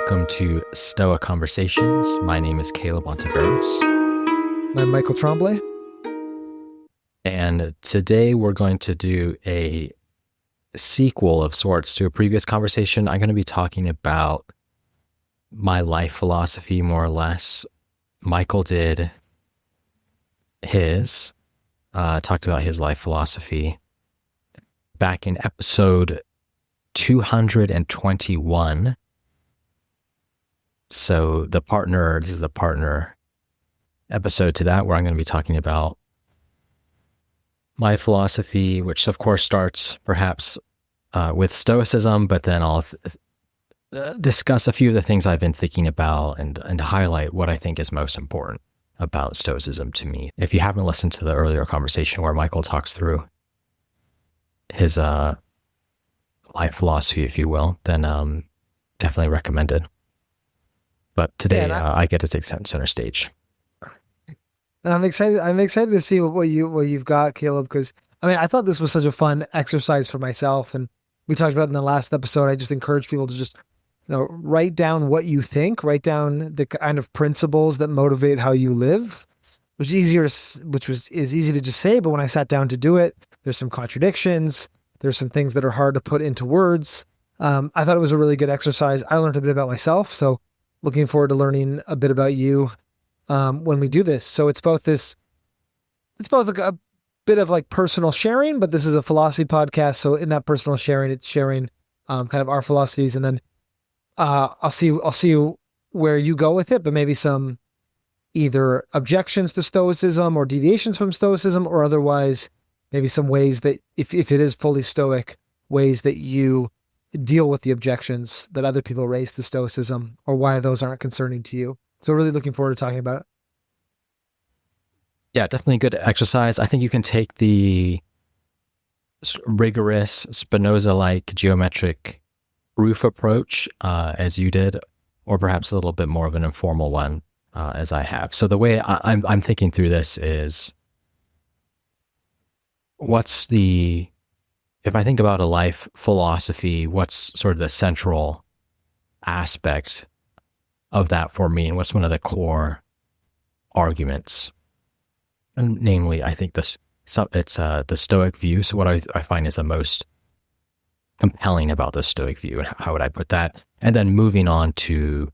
Welcome to Stoa Conversations. My name is Caleb Ontiveros. I'm Michael Tremblay. And today we're going to do a sequel of sorts to a previous conversation. I'm going to be talking about my life philosophy, more or less. Michael did his, talked about his life philosophy back in episode 221. So this is the partner episode to that, where I'm going to be talking about my philosophy, which of course starts perhaps with Stoicism, but then I'll discuss a few of the things I've been thinking about and highlight what I think is most important about Stoicism to me. If you haven't listened to the earlier conversation where Michael talks through his life philosophy, if you will, then definitely recommend it. But today I get to take center stage. And I'm excited to see what you've got, Caleb, because I thought this was such a fun exercise for myself, and we talked about it in the last episode. I just encourage people to just write down what you think, write down the kind of principles that motivate how you live, which is easy to just say, but when I sat down to do it, there's some contradictions. There's some things that are hard to put into words. I thought it was a really good exercise. I learned a bit about myself, so looking forward to learning a bit about you when we do this. So it's both a bit of like personal sharing, but this is a philosophy podcast. So in that personal sharing, it's sharing kind of our philosophies, and then I'll see where you go with it, but maybe some either objections to Stoicism or deviations from Stoicism, or otherwise maybe some ways that if it is fully Stoic, ways that you deal with the objections that other people raise to Stoicism, or why those aren't concerning to you. So really looking forward to talking about it. Yeah, definitely a good exercise. I think you can take the rigorous Spinoza-like geometric proof approach as you did, or perhaps a little bit more of an informal one as I have. So the way I'm thinking through this is, if I think about a life philosophy, what's sort of the central aspect of that for me, and what's one of the core arguments? And namely, I think it's the Stoic view. So what I find is the most compelling about the Stoic view, and how would I put that? And then moving on to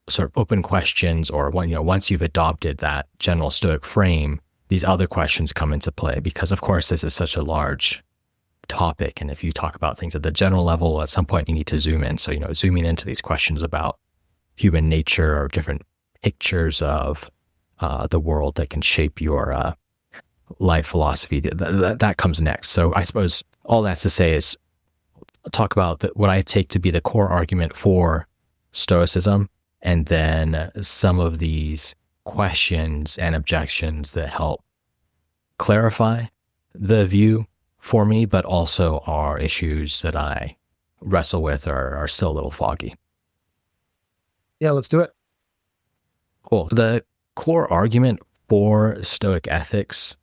sort of open questions, or once you've adopted that general Stoic frame, these other questions come into play, because of course this is such a large topic. And if you talk about things at the general level, at some point you need to zoom in. So, zooming into these questions about human nature, or different pictures of the world that can shape your life philosophy, that comes next. So I suppose all that's to say is talk about what I take to be the core argument for Stoicism, and then some of these questions and objections that help clarify the view for me, but also are issues that I wrestle with or are still a little foggy. Yeah, let's do it. Cool. The core argument for Stoic ethics,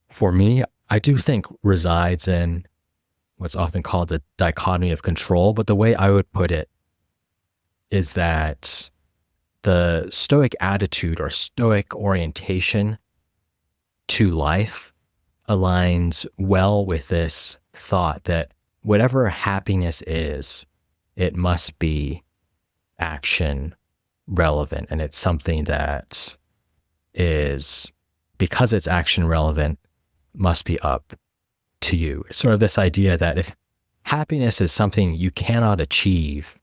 for me, I do think resides in what's often called the dichotomy of control. But the way I would put it is that the Stoic attitude or Stoic orientation to life aligns well with this thought that whatever happiness is, it must be action relevant. And it's something that is, because it's action relevant, must be up to you. It's sort of this idea that if happiness is something you cannot achieve,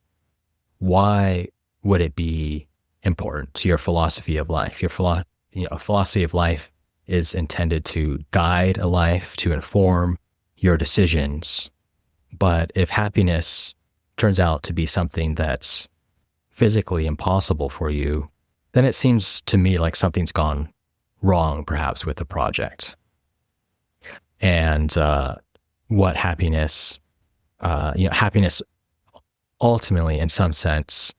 why would it be important to your philosophy of life? Your philosophy of life is intended to guide a life, to inform your decisions. But if happiness turns out to be something that's physically impossible for you, then it seems to me like something's gone wrong, perhaps, with the project. And what happiness, happiness ultimately, in some sense,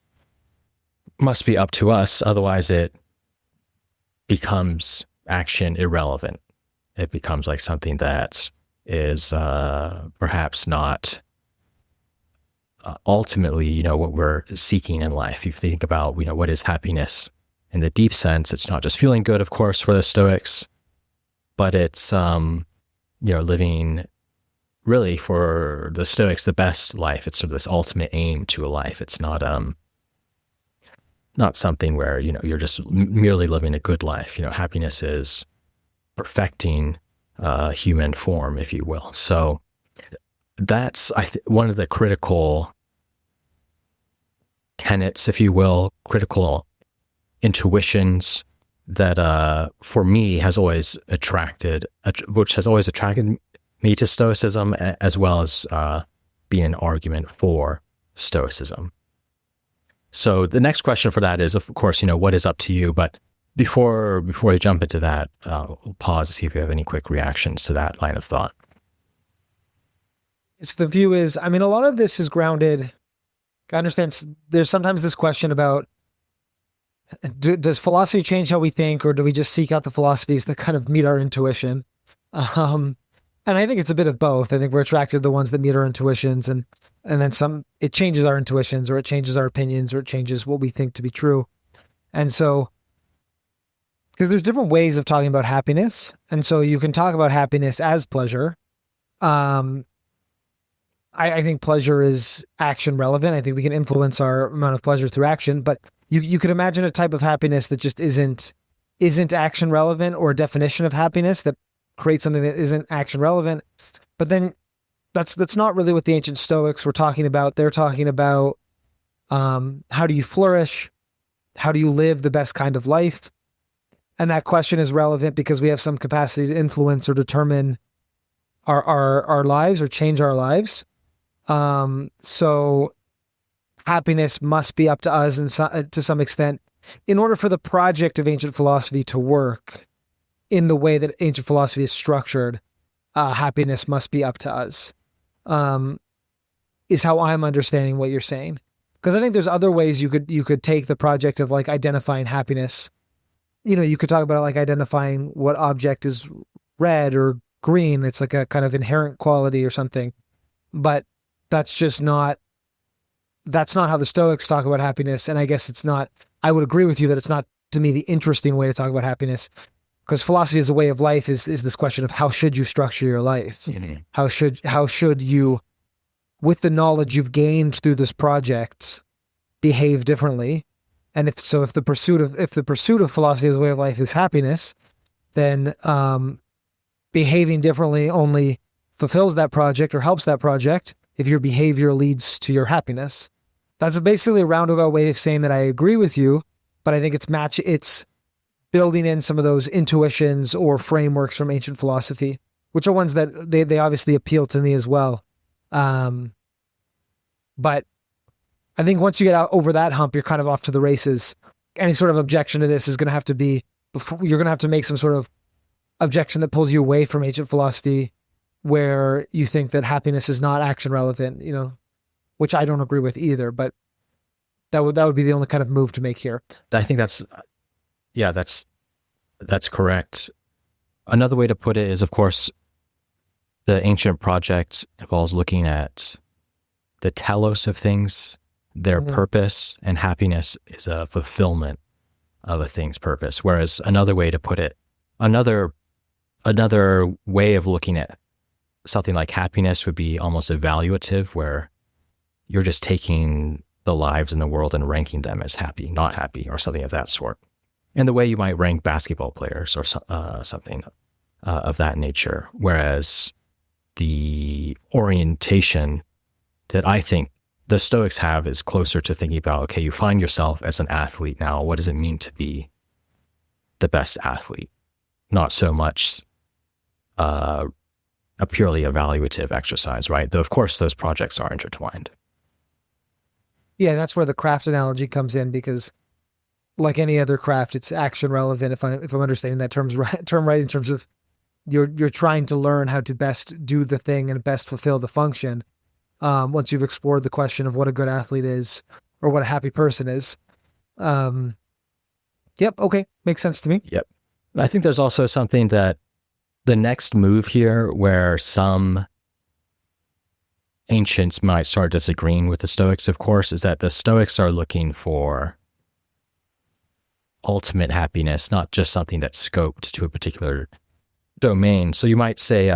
must be up to us. Otherwise, it becomes action irrelevant. It becomes like something that is perhaps not ultimately, what we're seeking in life. If you think about, what is happiness in the deep sense, it's not just feeling good, of course, for the Stoics, but it's, living really for the Stoics, the best life. It's sort of this ultimate aim to a life. It's not something where, you're just merely living a good life. Happiness is perfecting human form, if you will. So that's, one of the critical tenets, if you will, critical intuitions that for me has always attracted me to Stoicism, as well as being an argument for Stoicism. So the next question for that is, of course, what is up to you? But before we jump into that, we'll pause to see if you have any quick reactions to that line of thought. So the view is, a lot of this is grounded. I understand there's sometimes this question about, does philosophy change how we think, or do we just seek out the philosophies that kind of meet our intuition? And I think it's a bit of both. I think we're attracted to the ones that meet our intuitions, and then it changes our intuitions, or it changes our opinions, or it changes what we think to be true. And so, because there's different ways of talking about happiness. And so you can talk about happiness as pleasure. I think pleasure is action relevant. I think we can influence our amount of pleasure through action, but you could imagine a type of happiness that just isn't action relevant, or a definition of happiness that creates something that isn't action relevant. But then that's not really what the ancient Stoics were talking about. They're talking about how do you flourish? How do you live the best kind of life? And that question is relevant because we have some capacity to influence or determine our lives, or change our lives. So happiness must be up to us to some extent, in order for the project of ancient philosophy to work in the way that ancient philosophy is structured. Happiness must be up to us, is how I'm understanding what you're saying. Because I think there's other ways you could take the project of like identifying happiness. You could talk about like identifying what object is red or green. It's like a kind of inherent quality or something. But that's not how the Stoics talk about happiness. And I guess I would agree with you that it's not, to me, the interesting way to talk about happiness, because philosophy as a way of life is this question of how should you structure your life? Mm-hmm. How should you, with the knowledge you've gained through this project, behave differently? And if the pursuit of philosophy as a way of life is happiness, then behaving differently only fulfills that project or helps that project if your behavior leads to your happiness. That's basically a roundabout way of saying that I agree with you, but I think it's building in some of those intuitions or frameworks from ancient philosophy, which are ones that they obviously appeal to me as well. But I think once you get out over that hump, you're kind of off to the races. Any sort of objection to this is going to have to be, you're going to have to make some sort of objection that pulls you away from ancient philosophy, where you think that happiness is not action relevant, which I don't agree with either, but that would be the only kind of move to make here. I think that's correct. Another way to put it is, of course, the ancient project involves looking at the telos of things, their purpose, and happiness is a fulfillment of a thing's purpose. Whereas another way to put it, another way of looking at something like happiness would be almost evaluative, where you're just taking the lives in the world and ranking them as happy, not happy, or something of that sort. And the way you might rank basketball players or something of that nature. Whereas the orientation that I think the Stoics have is closer to thinking about, okay, you find yourself as an athlete now. What does it mean to be the best athlete? Not so much a purely evaluative exercise, right? Though, of course, those projects are intertwined. Yeah, that's where the craft analogy comes in, because like any other craft, it's action relevant. If I'm understanding that term right, in terms of you're trying to learn how to best do the thing and best fulfill the function. Once you've explored the question of what a good athlete is or what a happy person is. Yep. Okay. Makes sense to me. Yep. I think there's also something that the next move here, where some ancients might start disagreeing with the Stoics, of course, is that the Stoics are looking for ultimate happiness, not just something that's scoped to a particular domain. So you might say,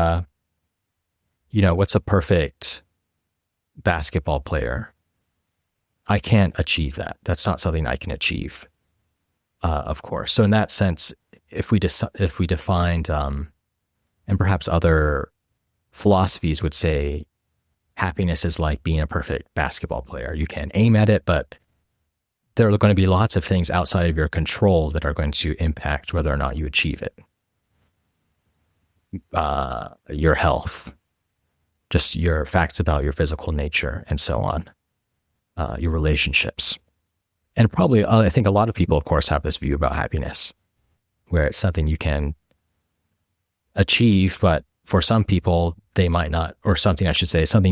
what's a perfect basketball player? I can't achieve that. That's not something I can achieve, of course. So in that sense, if we defined, and perhaps other philosophies would say, happiness is like being a perfect basketball player. You can aim at it, but there are going to be lots of things outside of your control that are going to impact whether or not you achieve it. Your health, just your facts about your physical nature, and so on. Your relationships. And probably, I think a lot of people, of course, have this view about happiness, where it's something you can achieve, but for some people, they might not, or something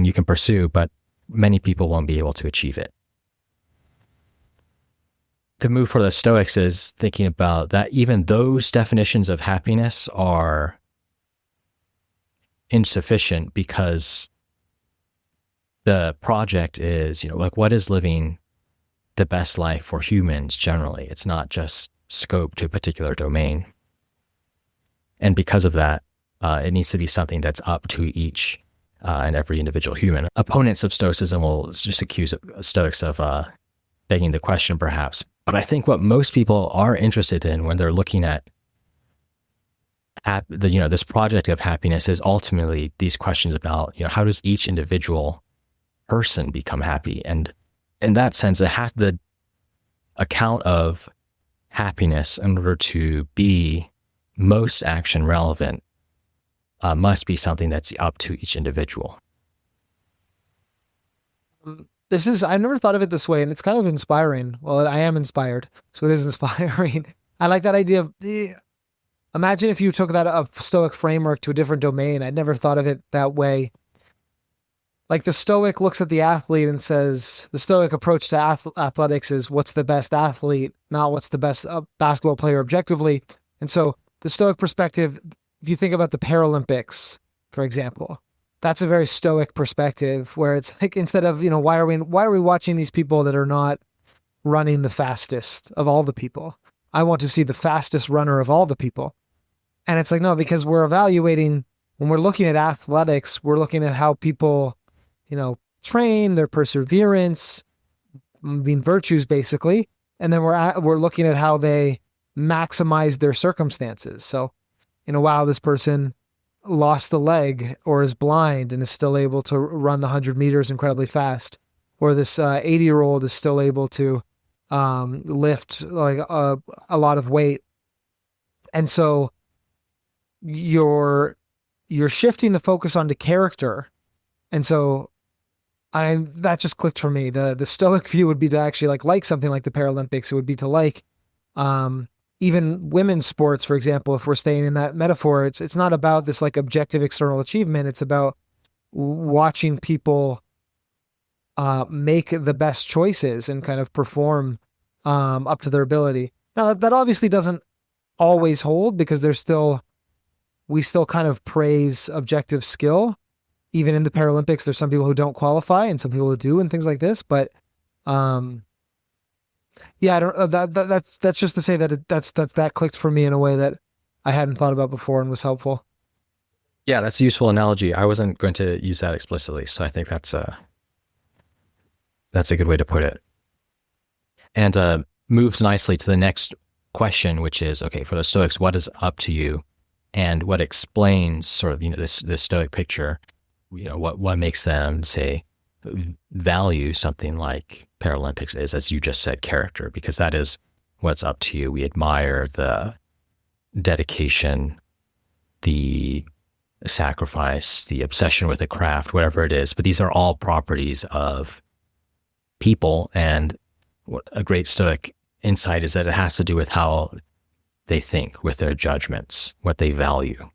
you can pursue, but many people won't be able to achieve it. The move for the Stoics is thinking about that even those definitions of happiness are insufficient, because the project is, what is living the best life for humans generally? It's not just scoped to a particular domain. And because of that, it needs to be something that's up to each and every individual human. Opponents of Stoicism will just accuse Stoics of begging the question, perhaps. But I think what most people are interested in when they're looking at this project of happiness is ultimately these questions about, how does each individual person become happy? And in that sense, the account of happiness, in order to be most action relevant, must be something that's up to each individual. I never thought of it this way, and it's kind of inspiring. Well, I am inspired, so it is inspiring. I like that idea of, imagine if you took that Stoic framework to a different domain. I'd never thought of it that way. Like the Stoic looks at the athlete and says, the Stoic approach to athletics is what's the best athlete, not what's the best basketball player objectively. And so the Stoic perspective, if you think about the Paralympics, for example, that's a very Stoic perspective, where it's like, instead of, why are we watching these people that are not running the fastest of all the people? I want to see the fastest runner of all the people. And it's like, no, because we're evaluating, when we're looking at athletics, we're looking at how people, train, their perseverance, being virtues basically. And then we're looking at how they maximize their circumstances. So, wow, this person lost a leg or is blind and is still able to run the 100 meters incredibly fast. Or this 80-year-old is still able to lift like a lot of weight. And so you're shifting the focus onto character. And so that just clicked for me. The Stoic view would be to actually like something like the Paralympics. It would be to like even women's sports, for example. If we're staying in that metaphor, it's not about this like objective external achievement. It's about watching people make the best choices and kind of perform up to their ability. Now that obviously doesn't always hold, because we still kind of praise objective skill. Even in the Paralympics, there's some people who don't qualify and some people who do, and things like this. But yeah, I don't. That's just to say that that clicked for me in a way that I hadn't thought about before and was helpful. Yeah, that's a useful analogy. I wasn't going to use that explicitly, so I think that's a good way to put it. And moves nicely to the next question, which is, okay, for the Stoics, what is up to you, and what explains sort of this Stoic picture? What makes them say value something like Paralympics is, as you just said, character, because that is what's up to you. We admire the dedication, the sacrifice, the obsession with a craft, whatever it is. But these are all properties of people. And what a great Stoic insight is that it has to do with how they think, with their judgments, what they value.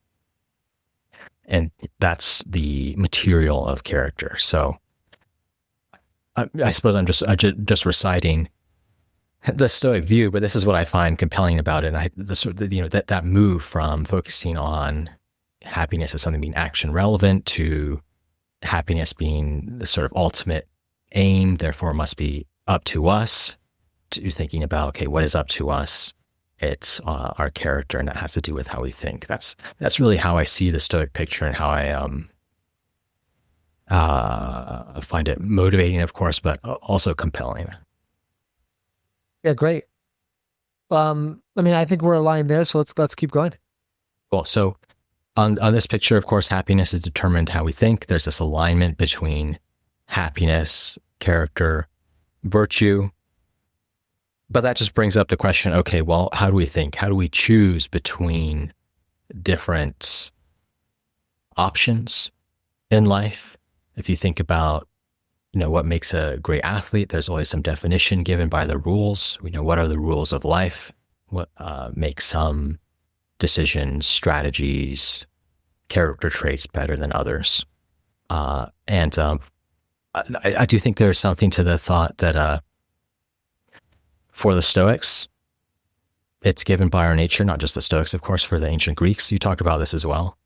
And that's the material of character. So I suppose I'm just reciting the Stoic view, but this is what I find compelling about it. And that move from focusing on happiness as something being action relevant to happiness being the sort of ultimate aim, therefore must be up to us, to thinking about, okay, what is up to us? It's our character, and that has to do with how we think. That's really how I see the Stoic picture, and how I find it motivating, of course, but also compelling. Yeah, great. I think we're aligned there, so let's keep going. Cool. So on this picture, of course, happiness is determined how we think. There's this alignment between happiness, character, virtue. But that just brings up the question, okay, well, how do we think? How do we choose between different options in life? If you think about, what makes a great athlete, there's always some definition given by the rules. We know what are the rules of life, what makes some decisions, strategies, character traits better than others. I do think there's something to the thought that for the Stoics, it's given by our nature, not just the Stoics, of course, for the ancient Greeks. You talked about this as well.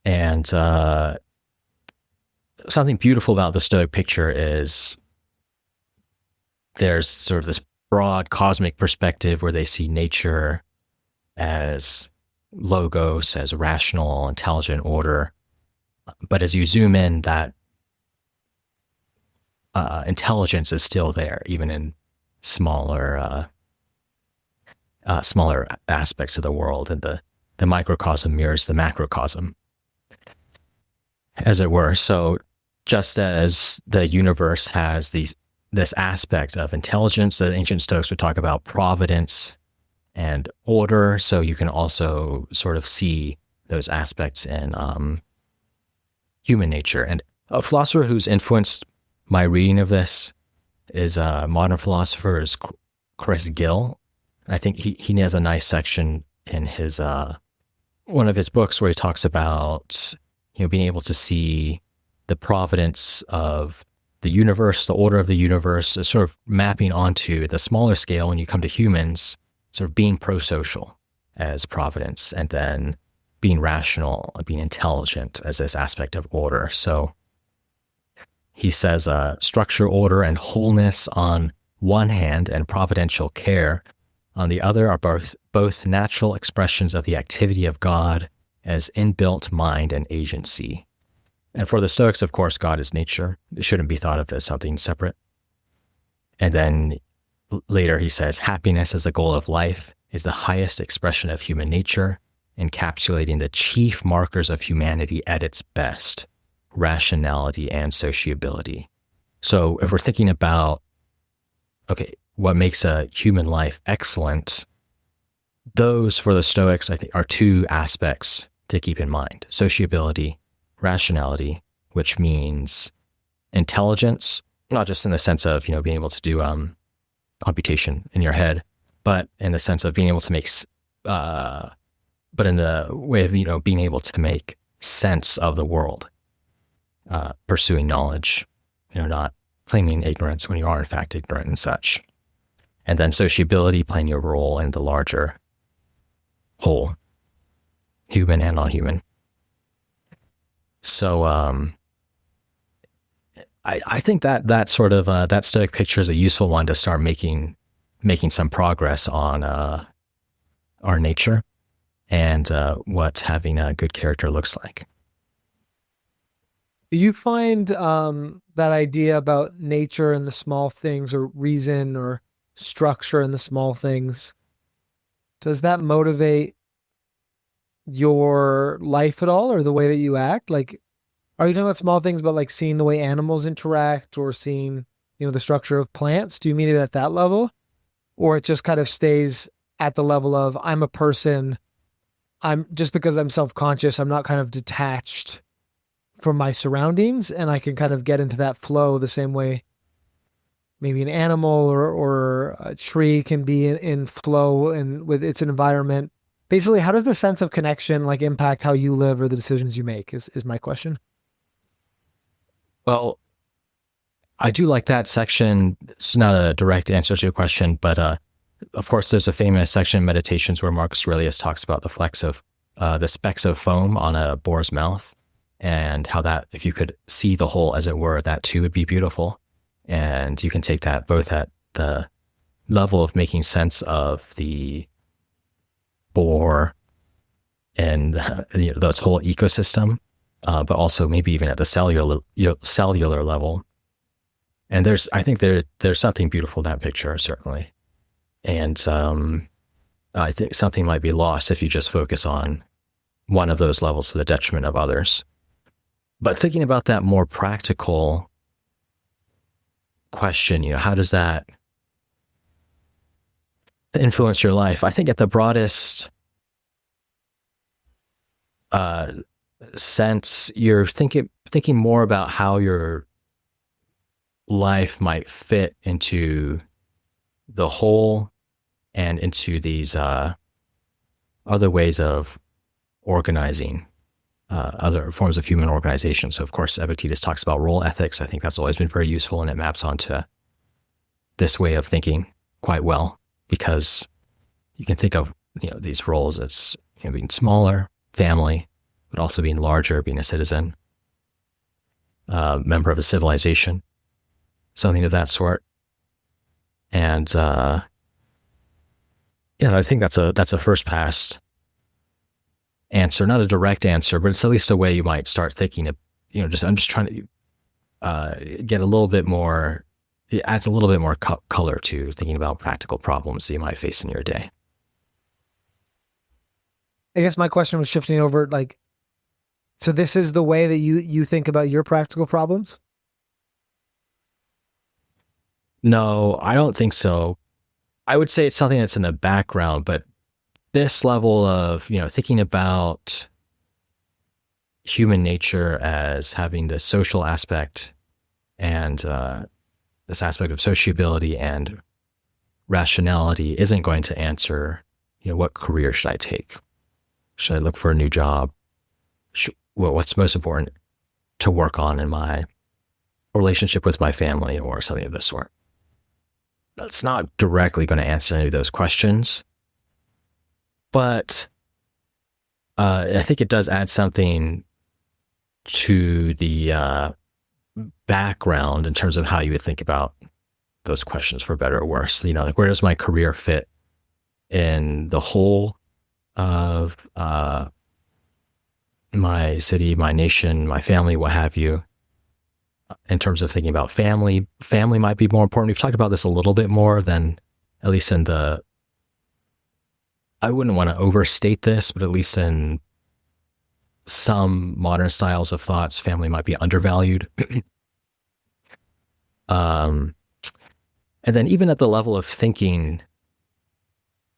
And something beautiful about the Stoic picture is there's sort of this broad cosmic perspective where they see nature as logos, as rational, intelligent order. But as you zoom in, that intelligence is still there, even in smaller aspects of the world, and the microcosm mirrors the macrocosm, as it were. So just as the universe has this aspect of intelligence, the ancient Stoics would talk about providence and order. So you can also sort of see those aspects in human nature. And a philosopher who's influenced my reading of this is a modern philosopher, is Chris Gill. I think he has a nice section in his one of his books where he talks about being able to see the providence of the universe, the order of the universe, is sort of mapping onto the smaller scale when you come to humans, sort of being pro-social as providence, and then being rational, being intelligent as this aspect of order. So he says structure, order, and wholeness on one hand, and providential care on the other, are both natural expressions of the activity of God as inbuilt mind and agency. And for the Stoics, of course, God is nature. It shouldn't be thought of as something separate. And then later he says, happiness as the goal of life is the highest expression of human nature, encapsulating the chief markers of humanity at its best: rationality and sociability. So if we're thinking about, okay, what makes a human life excellent, those for the Stoics, I think, are two aspects to keep in mind: sociability, rationality, which means intelligence, not just in the sense of, being able to do computation in your head, but in the sense of being able to make, but in the way of, being able to make sense of the world, pursuing knowledge, not claiming ignorance when you are in fact ignorant and such. And then sociability, playing your role in the larger whole, human and non-human. So I think that sort of that Stoic picture is a useful one to start making some progress on our nature and what having a good character looks like. Do you find that idea about nature and the small things, or reason or structure in the small things, does that motivate your life at all, or the way that you act? Like, are you talking about small things, about like seeing the way animals interact, or seeing, the structure of plants? Do you mean it at that level? Or it just kind of stays at the level of, I'm a person, just because I'm self-conscious, I'm not kind of detached from my surroundings, and I can kind of get into that flow the same way maybe an animal or a tree can be in flow and with its environment. Basically, how does the sense of connection like impact how you live or the decisions you make is my question. Well, I do like that section. It's not a direct answer to your question, but of course, there's a famous section in Meditations where Marcus Aurelius talks about the specks of foam on a boar's mouth. and how that, if you could see the whole, as it were, that too would be beautiful. And you can take that both at the level of making sense of the boar and this whole ecosystem, but also maybe even at the cellular level. And I think there's something beautiful in that picture, certainly. And I think something might be lost if you just focus on one of those levels to the detriment of others. But thinking about that more practical question, how does that influence your life? I think at the broadest sense, you're thinking more about how your life might fit into the whole and into these other ways of organizing, other forms of human organization. So, of course, Epictetus talks about role ethics. I think that's always been very useful, and it maps onto this way of thinking quite well, because you can think of these roles as being smaller, family, but also being larger, being a citizen, member of a civilization, something of that sort. And I think that's a first pass answer, not a direct answer, but it's at least a way you might start thinking of, I'm just trying to get a little bit more, it adds a little bit more color to thinking about practical problems that you might face in your day. I guess my question was shifting over, so this is the way that you think about your practical problems? No, I don't think so. I would say it's something that's in the background, but this level of, thinking about human nature as having the social aspect and this aspect of sociability and rationality isn't going to answer, what career should I take? Should I look for a new job? What's most important to work on in my relationship with my family or something of this sort? It's not directly going to answer any of those questions, but I think it does add something to the background in terms of how you would think about those questions, for better or worse. Where does my career fit in the whole of my city, my nation, my family, what have you? In terms of thinking about family might be more important. We've talked about this a little bit more than, at least in I wouldn't want to overstate this, but at least in some modern styles of thoughts, family might be undervalued. And then even at the level of thinking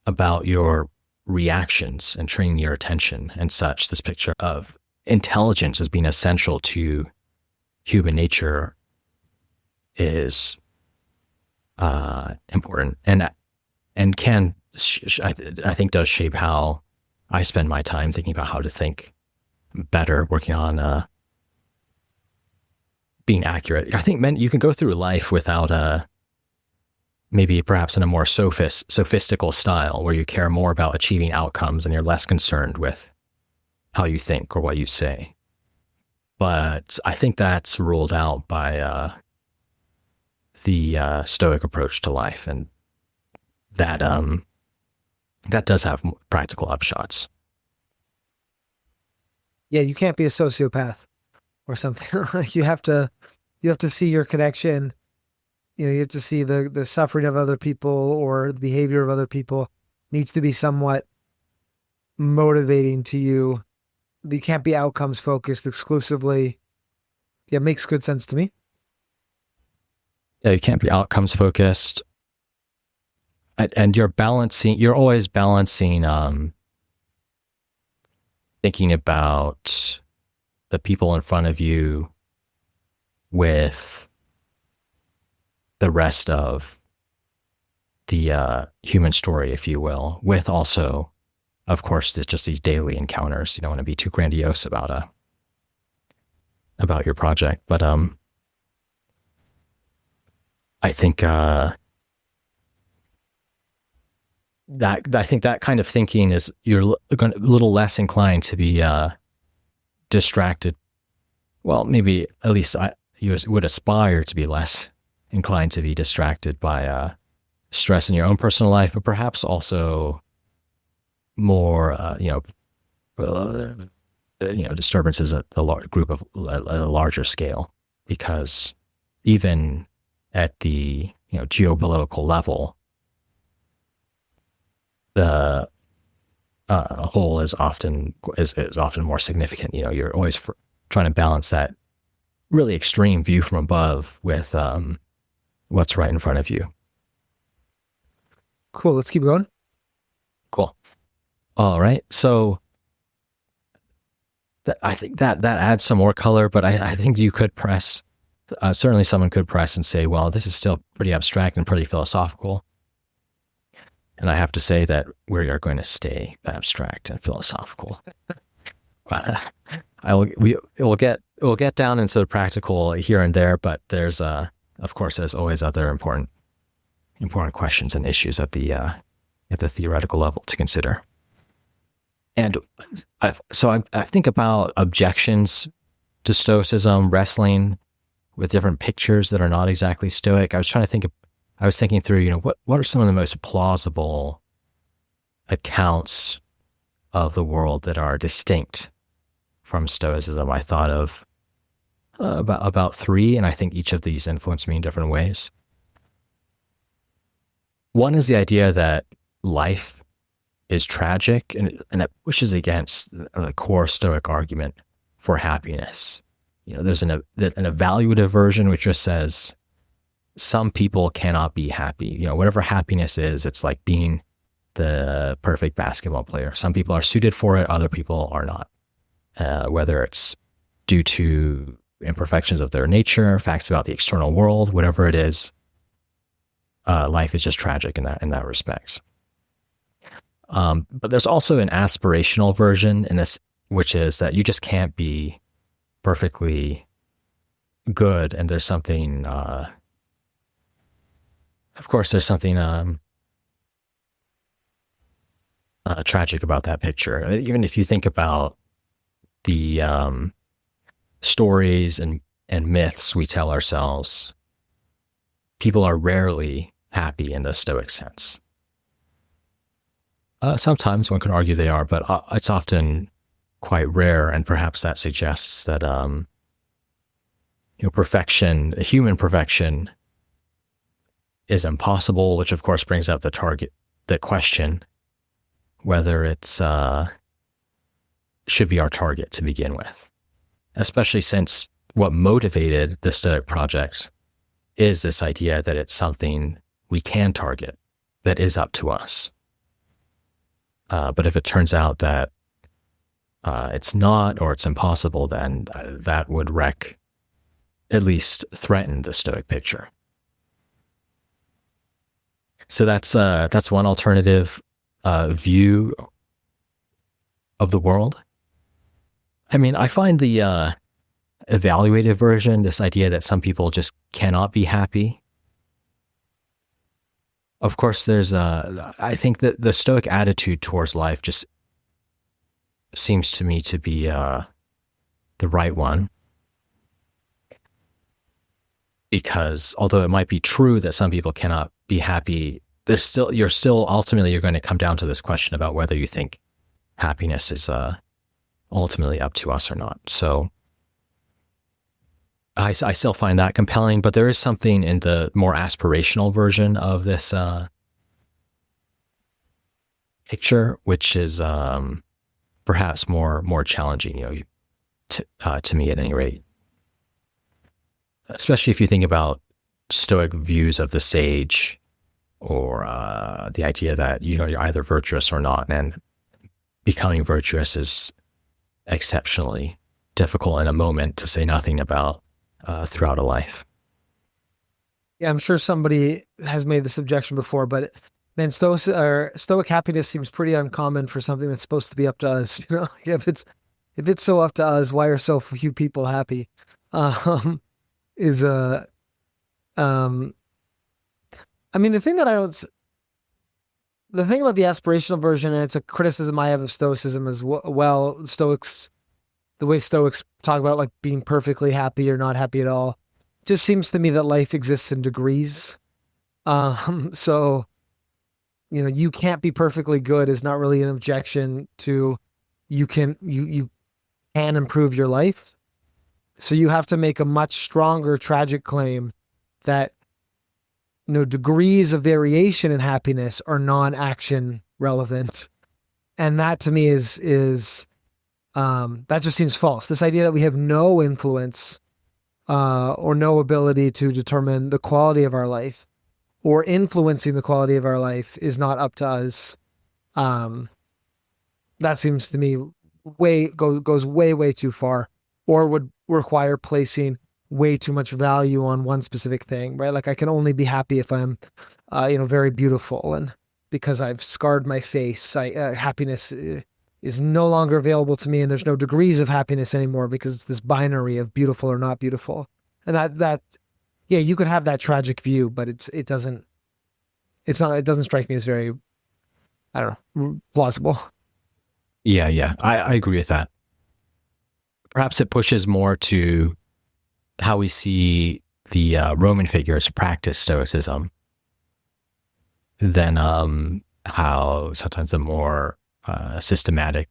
about your reactions and training your attention and such, this picture of intelligence as being essential to human nature is important, and can I think does shape how I spend my time thinking about how to think better, working on being accurate. I think you can go through life without maybe perhaps in a more sophistical style where you care more about achieving outcomes and you're less concerned with how you think or what you say. But I think that's ruled out by the Stoic approach to life, and that does have practical upshots. Yeah, you can't be a sociopath or something. You have to see your connection. You have to see the suffering of other people or the behavior of other people needs to be somewhat motivating to you. You can't be outcomes focused exclusively. Yeah, it makes good sense to me. Yeah, you can't be outcomes focused. And you're always balancing thinking about the people in front of you with the rest of the human story, if you will, with also, of course, just these daily encounters. You don't want to be too grandiose about your project, but I think I think that kind of thinking is, you're a little less inclined to be distracted well, maybe at least you would aspire to be less inclined to be distracted by stress in your own personal life, but perhaps also more, disturbances at the group of at a larger scale, because even at the geopolitical level, the whole is often more significant. You're always trying to balance that really extreme view from above with what's right in front of you. Cool. Let's keep going. Cool. All right. So I think that adds some more color, but I think you could press. Certainly, someone could press and say, "Well, this is still pretty abstract and pretty philosophical." And I have to say that we are going to stay abstract and philosophical. We'll get down into the practical here and there, but there's of course, as always, other important questions and issues at the theoretical level to consider. And I think about objections to Stoicism, wrestling with different pictures that are not exactly Stoic. I was thinking through, what are some of the most plausible accounts of the world that are distinct from Stoicism? I thought of about 3, and I think each of these influenced me in different ways. One is the idea that life is tragic, and it pushes against the core Stoic argument for happiness. There's an evaluative version which just says some people cannot be happy. Whatever happiness is, it's like being the perfect basketball player. Some people are suited for it, other people are not. Whether it's due to imperfections of their nature, facts about the external world, whatever it is, life is just tragic in that respect. But there's also an aspirational version in this, which is that you just can't be perfectly good, and there's something. Of course, there's something tragic about that picture. Even if you think about the stories and myths we tell ourselves, people are rarely happy in the Stoic sense. Sometimes one can argue they are, but it's often quite rare, and perhaps that suggests that perfection, human perfection, is impossible, which of course brings up the question whether it's should be our target to begin with, especially since what motivated the Stoic project is this idea that it's something we can target, that is up to us. But if it turns out that it's not, or it's impossible, then that would at least threaten the Stoic picture. So that's one alternative view of the world. I mean, I find the evaluative version, this idea that some people just cannot be happy. Of course, I think that the Stoic attitude towards life just seems to me to be the right one. Because although it might be true that some people cannot be happy, you're going to come down to this question about whether you think happiness is ultimately up to us or not. So I still find that compelling, but there is something in the more aspirational version of this picture, which is perhaps more challenging, to me at any rate. Especially if you think about Stoic views of the sage, or the idea that you're either virtuous or not, and becoming virtuous is exceptionally difficult in a moment, to say nothing about throughout a life. Yeah, I'm sure somebody has made this objection before, but man, Stoic happiness seems pretty uncommon for something that's supposed to be up to us. If it's so up to us, why are so few people happy? I mean, the thing about the aspirational version, and it's a criticism I have of Stoicism as well, Stoics the way Stoics talk about like being perfectly happy or not happy at all. It just seems to me that life exists in degrees. So you can't be perfectly good is not really an objection to you can improve your life. So you have to make a much stronger tragic claim that degrees of variation in happiness are non-action relevant. And that to me is that just seems false. This idea that we have no influence or no ability to determine the quality of our life or influencing the quality of our life is not up to us. That seems to me goes way too far, or would require placing way too much value on one specific thing, right? Like I can only be happy if I'm, very beautiful, and because I've scarred my face, happiness is no longer available to me, and there's no degrees of happiness anymore because it's this binary of beautiful or not beautiful, and yeah, you could have that tragic view, but it doesn't strike me as very, I don't know, plausible. Yeah, I agree with that. Perhaps it pushes more to how we see the Roman figures practice Stoicism than how sometimes the more systematic,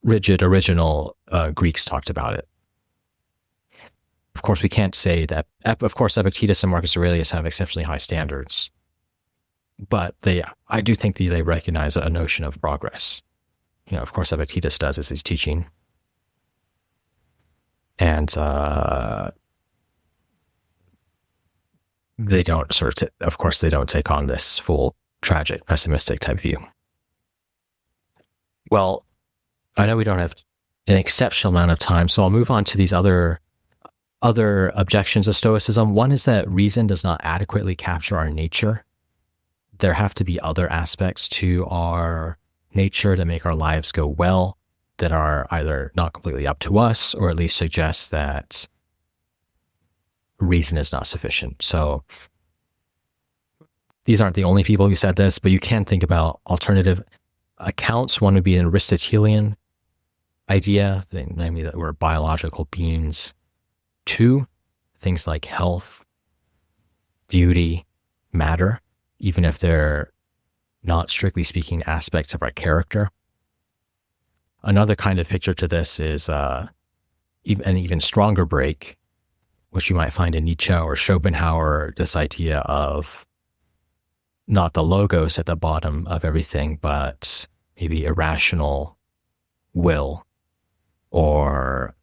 rigid, original Greeks talked about it. Of course, we can't say that. Of course, Epictetus and Marcus Aurelius have exceptionally high standards, but I do think they recognize a notion of progress. Of course, Epictetus does as he's teaching. And they don't of course, they don't take on this full tragic, pessimistic type view. Well, I know we don't have an exceptional amount of time, so I'll move on to these other objections of Stoicism. One is that reason does not adequately capture our nature. There have to be other aspects to our nature that make our lives go well, that are either not completely up to us, or at least suggest that reason is not sufficient. So these aren't the only people who said this, but you can think about alternative accounts. One would be an Aristotelian idea, namely that we're biological beings. Two, things like health, beauty matter, even if they're not strictly speaking aspects of our character. Another kind of picture to this is an even stronger break, which you might find in Nietzsche or Schopenhauer, this idea of not the logos at the bottom of everything, but maybe irrational will or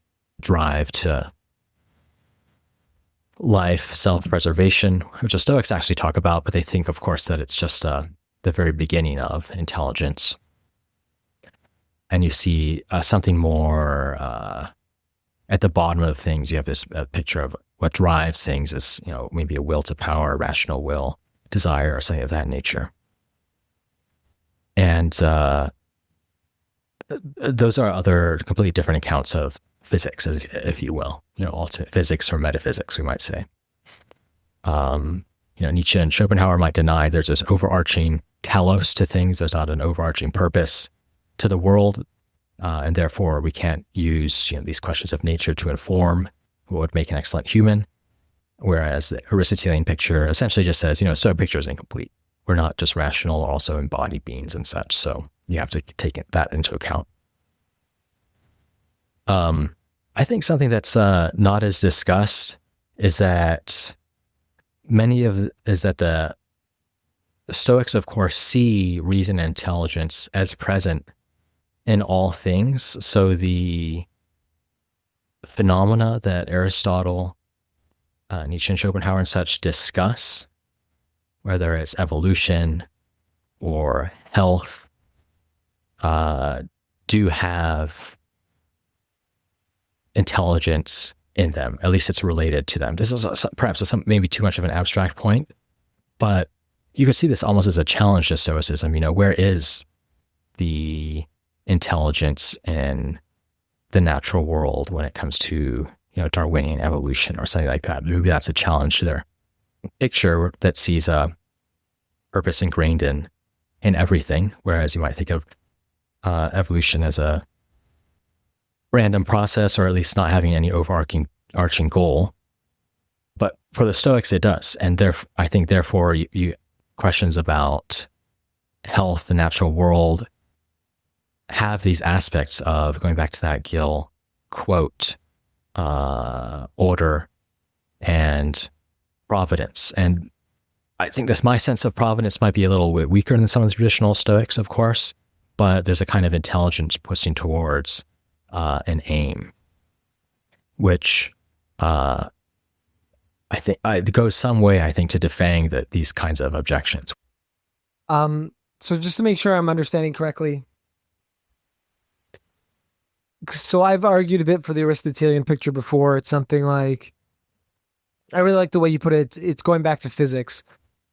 drive to life, self-preservation, which the Stoics actually talk about, but they think, of course, that it's just the very beginning of intelligence. And you see something more at the bottom of things. You have this picture of what drives things is, maybe a will to power, a rational will, desire, or something of that nature. And those are other completely different accounts of physics, if you will, ultimate physics or metaphysics, we might say. Nietzsche and Schopenhauer might deny there's this overarching telos to things. There's not an overarching purpose to the world, and therefore we can't use these questions of nature to inform what would make an excellent human. Whereas the Aristotelian picture essentially just says, Stoic picture is incomplete. We're not just rational, we're also embodied beings and such. So you have to take that into account. I think something that's not as discussed is that the Stoics, of course, see reason and intelligence as present in all things. So the phenomena that Aristotle, Nietzsche and Schopenhauer and such discuss, whether it's evolution or health, do have intelligence in them. At least it's related to them. This is perhaps maybe too much of an abstract point, but you could see this almost as a challenge to Stoicism. Where is the intelligence in the natural world when it comes to, Darwinian evolution or something like that? Maybe that's a challenge to their picture that sees a purpose ingrained in everything, whereas you might think of evolution as a random process, or at least not having any overarching goal. But for the Stoics, it does. And I think therefore you questions about health, the natural world, have these aspects of, going back to that Gill quote, order and providence. And I think my sense of providence might be a little bit weaker than some of the traditional Stoics, of course, but there's a kind of intelligence pushing towards an aim, which I think it goes some way, I think, to defying these kinds of objections. So just to make sure I'm understanding correctly, so I've argued a bit for the Aristotelian picture before. It's something like, I really like the way you put it. It's going back to physics.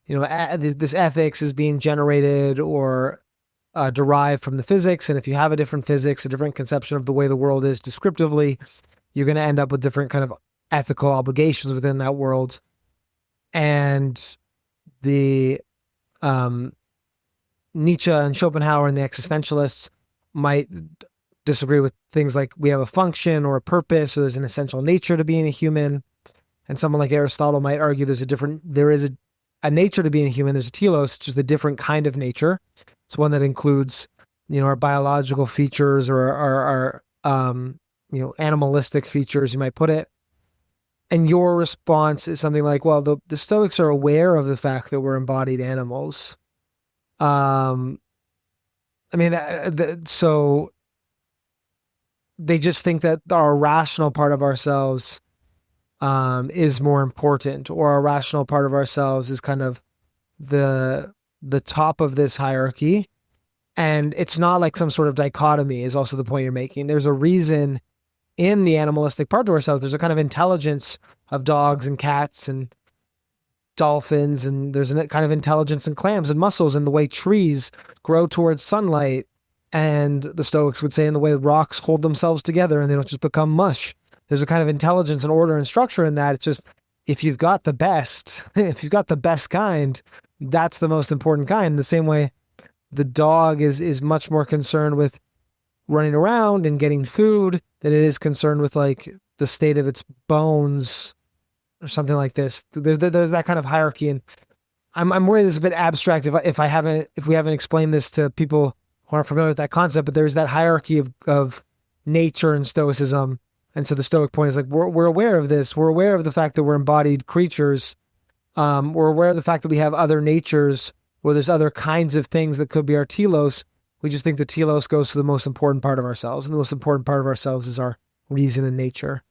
This ethics is being generated or derived from the physics. And if you have a different physics, a different conception of the way the world is descriptively, you're going to end up with different kind of ethical obligations within that world. And the Nietzsche and Schopenhauer and the existentialists might disagree with things like we have a function or a purpose, or there's an essential nature to being a human. And someone like Aristotle might argue there is a nature to being a human. There's a telos, just a different kind of nature. It's one that includes, our biological features or our animalistic features, you might put it. And your response is something like, well, the Stoics are aware of the fact that we're embodied animals. So they just think that our rational part of ourselves is more important, or our rational part of ourselves is kind of the top of this hierarchy. And it's not like some sort of dichotomy is also the point you're making. There's a reason in the animalistic part of ourselves. There's a kind of intelligence of dogs and cats and dolphins, and there's a kind of intelligence in clams and mussels, and the way trees grow towards sunlight. And the Stoics would say in the way rocks hold themselves together and they don't just become mush. There's a kind of intelligence and order and structure in that. It's just, if you've got the best kind, that's the most important kind. The same way the dog is much more concerned with running around and getting food than it is concerned with like the state of its bones or something like this. There's that kind of hierarchy. And I'm worried it's a bit abstract if we haven't explained this to people who aren't familiar with that concept, but there's that hierarchy of nature and Stoicism. And so the Stoic point is like, we're aware of this. We're aware of the fact that we're embodied creatures. We're aware of the fact that we have other natures, where there's other kinds of things that could be our telos. We just think the telos goes to the most important part of ourselves. And the most important part of ourselves is our reason and nature.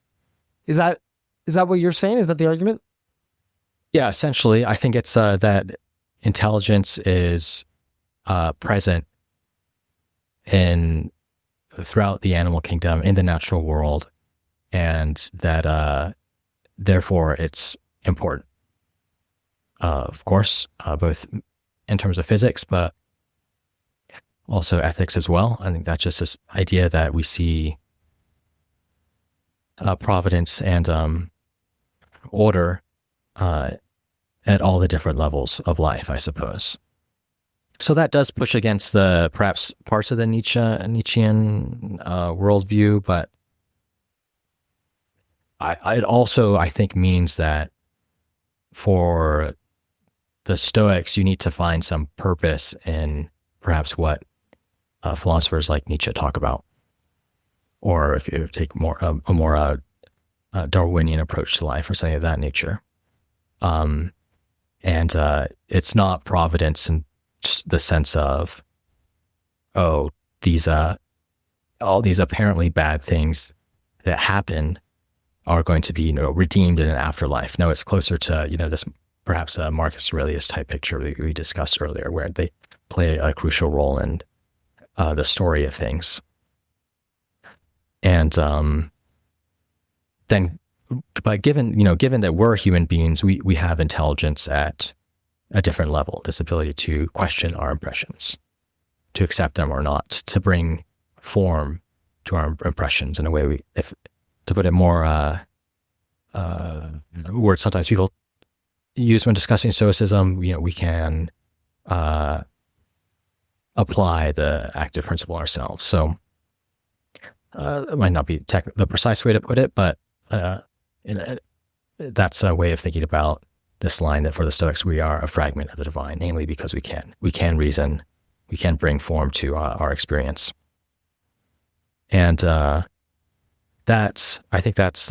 Is that what you're saying? Is that the argument? Yeah, essentially. I think it's that intelligence is present throughout the animal kingdom, in the natural world, and that therefore it's important. Of course, both in terms of physics, but also ethics as well. I think that's just this idea that we see providence and order at all the different levels of life, I suppose. So that does push against the perhaps parts of the Nietzschean worldview, but it also, I think, means that for the Stoics, you need to find some purpose in perhaps what philosophers like Nietzsche talk about, or if you take a more Darwinian approach to life or something of that nature. And it's not providence in the sense of, all these apparently bad things that happen are going to be, redeemed in an afterlife. No, it's closer to, this perhaps a Marcus Aurelius type picture that we discussed earlier, where they play a crucial role in the story of things. And but given that we're human beings, we have intelligence at a different level, this ability to question our impressions, to accept them or not, to bring form to our impressions in a way to put it more, words sometimes people use when discussing Stoicism, we can apply the active principle ourselves. So It might not be the precise way to put it, but that's a way of thinking about this line that for the Stoics, we are a fragment of the divine, namely because we can reason, we can bring form to our experience. And I think that's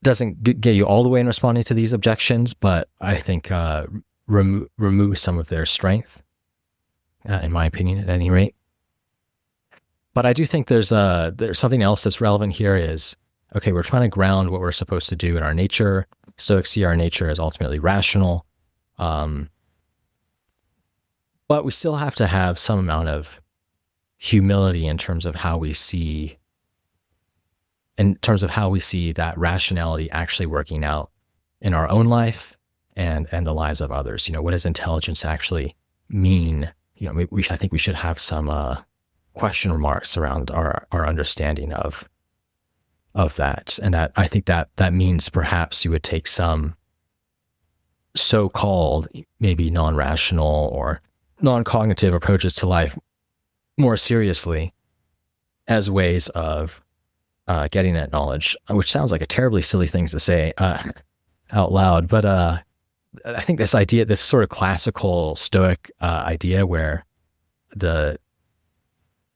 doesn't get you all the way in responding to these objections, but I think remove some of their strength, in my opinion, at any rate. But I do think there's something else that's relevant here is, okay, we're trying to ground what we're supposed to do in our nature. Stoics see our nature as ultimately rational. But we still have to have some amount of humility in terms of how we see that rationality actually working out in our own life and the lives of others. What does intelligence actually mean? I think we should have some question marks around our understanding of that. And that I think that means perhaps you would take some so-called maybe non-rational or non-cognitive approaches to life more seriously as ways of getting at knowledge, which sounds like a terribly silly thing to say out loud. But I think this sort of classical Stoic idea where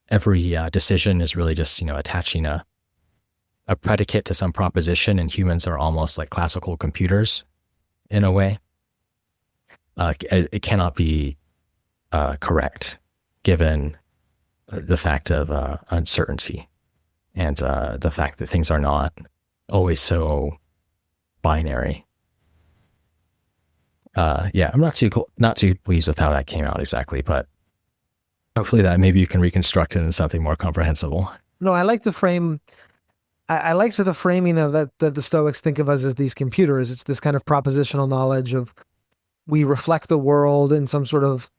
every decision is really just, attaching a predicate to some proposition, and humans are almost like classical computers in a way. It cannot be correct given the fact of uncertainty and the fact that things are not always so binary. I'm not too pleased with how that came out exactly, but hopefully that maybe you can reconstruct it into something more comprehensible. No, I like the frame. I liked the framing of that the Stoics think of us as these computers. It's this kind of propositional knowledge of we reflect the world in some sort of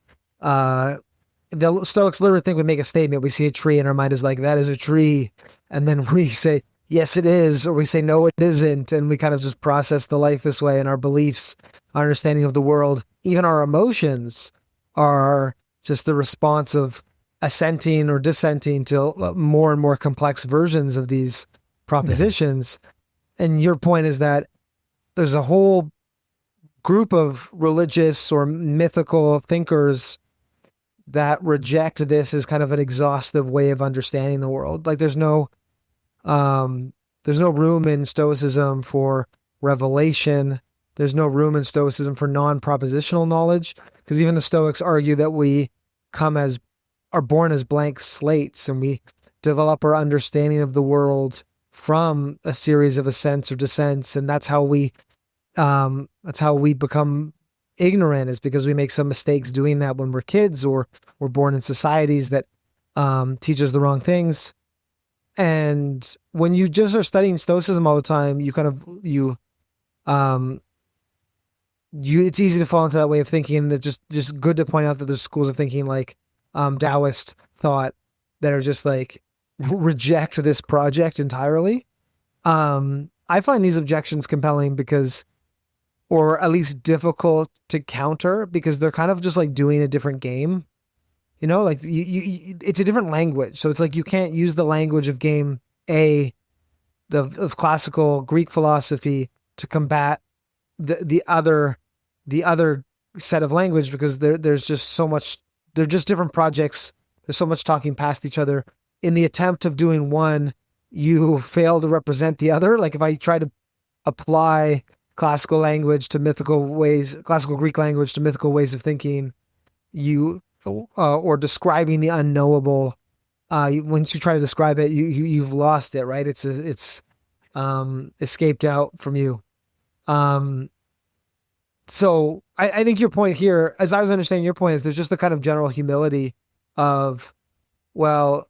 the Stoics literally think we make a statement. We see a tree and our mind is like, that is a tree. And then we say, yes, it is. Or we say, no, it isn't. And we kind of just process the life this way, and our beliefs, our understanding of the world, even our emotions are just the response of assenting or dissenting to more and more complex versions of these propositions. Yeah. And your point is that there's a whole group of religious or mythical thinkers that reject this as kind of an exhaustive way of understanding the world. Like there's no room in Stoicism for revelation. There's no room in Stoicism for non-propositional knowledge, because even the Stoics argue that we are born as blank slates, and we develop our understanding of the world from a series of ascents or descents, and that's how we become ignorant, is because we make some mistakes doing that when we're kids, or we're born in societies that teach us the wrong things. And when you just are studying Stoicism all the time, it's easy to fall into that way of thinking. That just good to point out that there's schools of thinking like Taoist thought that are just like reject this project entirely. I find these objections compelling because, or at least difficult to counter, because they're kind of just like doing a different game. Like it's a different language. So it's like you can't use the language of game A of classical Greek philosophy to combat the other set of language, because there's just so much. They're just different projects. There's so much talking past each other. In the attempt of doing one, you fail to represent the other. Like if I try to apply classical language to mythical ways, classical Greek language to mythical ways of thinking, or describing the unknowable, once you try to describe it, you've lost it, right? It's escaped out from you. So I think your point here, as I was understanding your point, is there's just the kind of general humility of, well,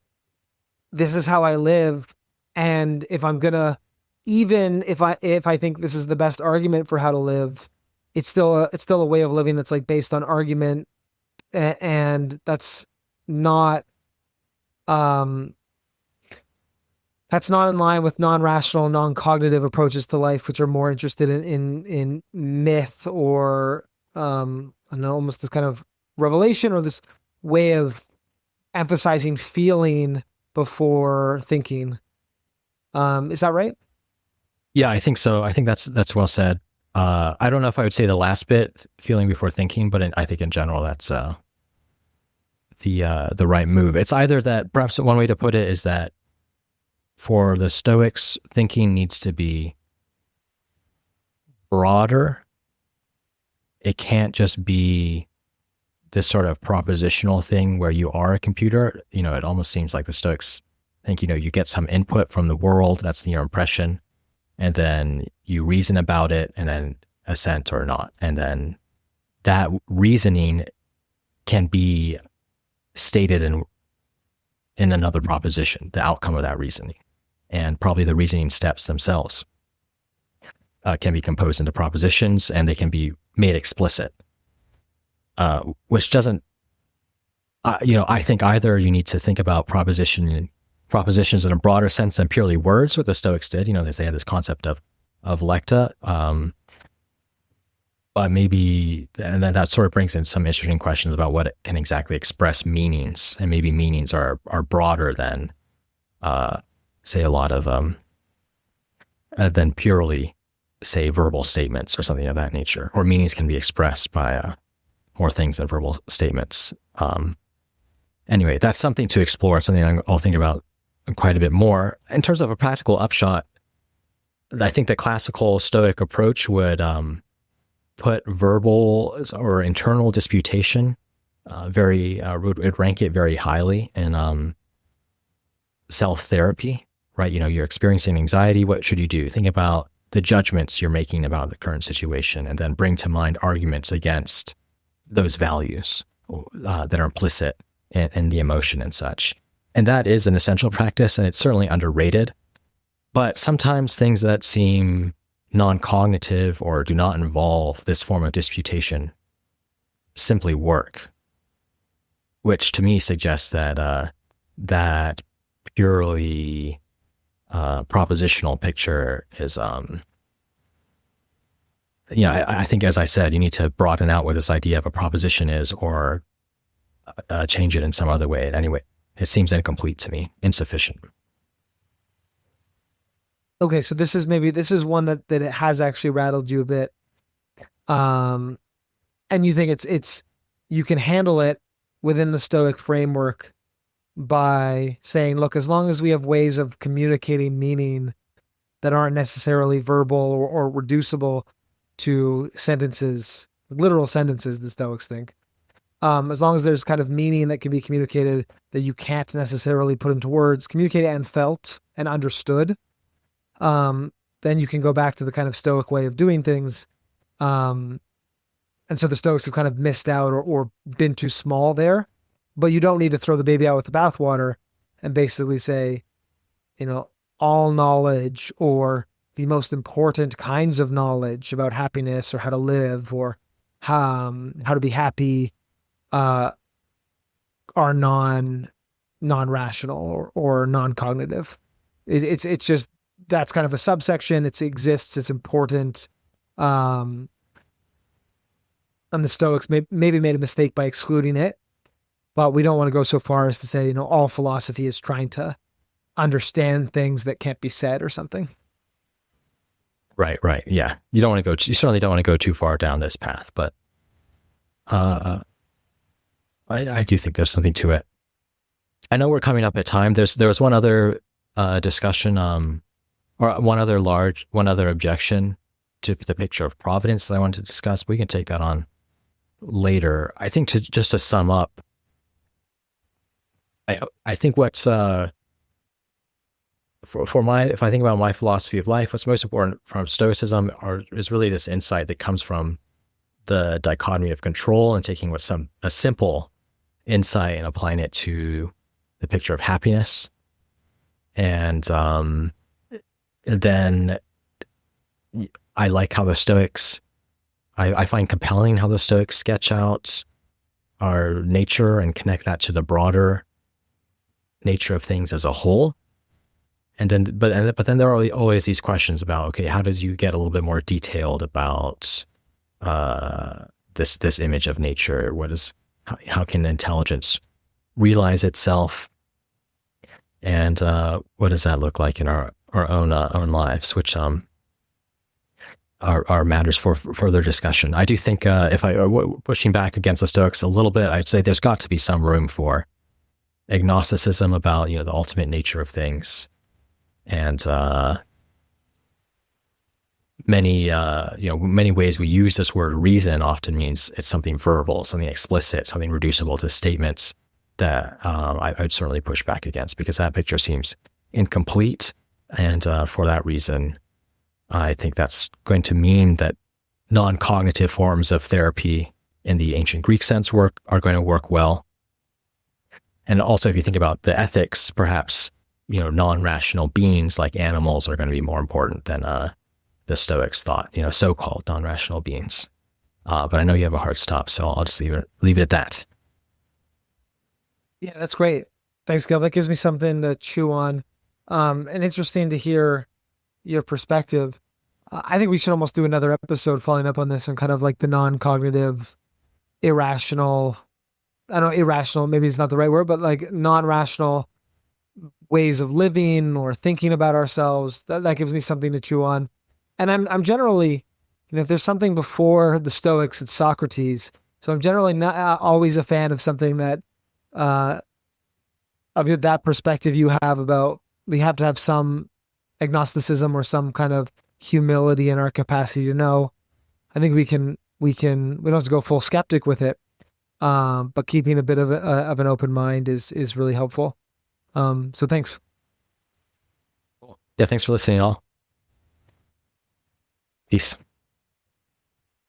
this is how I live, and if I'm gonna, even if I think this is the best argument for how to live, it's still a way of living that's like based on argument, and that's not in line with non-rational, non-cognitive approaches to life, which are more interested in myth or I don't know, almost this kind of revelation, or this way of emphasizing feeling before thinking. Is that right? Yeah, I think so. I think that's well said. I don't know if I would say the last bit, feeling before thinking, but I think in general that's the right move. It's either that, perhaps one way to put it is that for the Stoics, thinking needs to be broader. It can't just be this sort of propositional thing where you are a computer. It almost seems like the Stoics think, you get some input from the world, that's your impression, and then you reason about it and then assent or not. And then that reasoning can be stated in another proposition, the outcome of that reasoning. And probably the reasoning steps themselves can be composed into propositions, and they can be made explicit, which doesn't, I think either you need to think about propositions in a broader sense than purely words, what the Stoics did. They had this concept of lecta, but maybe, and then that sort of brings in some interesting questions about what it can exactly express meanings, and maybe meanings are broader than, say, a lot of than purely, say, verbal statements or something of that nature, or meanings can be expressed by more things than verbal statements. Anyway, that's something to explore, something I'll think about quite a bit more. In terms of a practical upshot, I think the classical Stoic approach would put verbal or internal disputation would rank it very highly in self-therapy, right? You're experiencing anxiety. What should you do? Think about the judgments you're making about the current situation, and then bring to mind arguments against those values that are implicit in the emotion and such. And that is an essential practice, and it's certainly underrated. But sometimes things that seem non-cognitive or do not involve this form of disputation simply work, which to me suggests that that purely propositional picture is, I think, as I said, you need to broaden out what this idea of a proposition is, or change it in some other way. Anyway, it seems incomplete to me, insufficient. Okay, so this is one that it has actually rattled you a bit, and you think it's you can handle it within the Stoic framework by saying, look, as long as we have ways of communicating meaning that aren't necessarily verbal or reducible to sentences, literal sentences, the Stoics think, as long as there's kind of meaning that can be communicated that you can't necessarily put into words, communicated and felt and understood, then you can go back to the kind of Stoic way of doing things. And so the Stoics have kind of missed out or been too small there, but you don't need to throw the baby out with the bathwater and basically say, all knowledge or the most important kinds of knowledge about happiness or how to live or how to be happy, are non-rational or non-cognitive. It's just, that's kind of a subsection. It exists. It's important. And the Stoics maybe made a mistake by excluding it, but we don't want to go so far as to say, all philosophy is trying to understand things that can't be said or something. Right. Yeah. You certainly don't want to go too far down this path, but I do think there's something to it. I know we're coming up at time. There was one other discussion, or one other objection to the picture of providence that I wanted to discuss. We can take that on later. I think just to sum up, I think what's if I think about my philosophy of life, what's most important from Stoicism is really this insight that comes from the dichotomy of control, and taking a simple insight and applying it to the picture of happiness. And then I like how the Stoics, I find compelling how the Stoics sketch out our nature and connect that to the broader nature of things as a whole. And then, but then there are always these questions about, okay, how does you get a little bit more detailed about this image of nature? How can intelligence realize itself? And what does that look like in our own lives, which are matters for further discussion. I do think if pushing back against the Stoics a little bit, I'd say there's got to be some room for agnosticism about the ultimate nature of things, and many ways we use this word reason often means it's something verbal, something explicit, something reducible to statements that I'd certainly push back against, because that picture seems incomplete, and for that reason, I think that's going to mean that non-cognitive forms of therapy in the ancient Greek sense are going to work well. And also, if you think about the ethics, perhaps non-rational beings like animals are going to be more important than the Stoics thought. So-called non-rational beings. But I know you have a hard stop, so I'll just leave it at that. Yeah, that's great. Thanks, Gil. That gives me something to chew on. And interesting to hear your perspective. I think we should almost do another episode following up on this and kind of like the non-cognitive, irrational, I don't know, irrational, maybe it's not the right word, but like non-rational ways of living or thinking about ourselves. That gives me something to chew on. And I'm generally, if there's something before the Stoics, it's Socrates. So I'm generally not always a fan of something that, of that perspective you have about, we have to have some agnosticism or some kind of humility in our capacity to know. I think we don't have to go full skeptic with it. But keeping a bit of an open mind is really helpful. So thanks. Yeah, thanks for listening, all. Peace.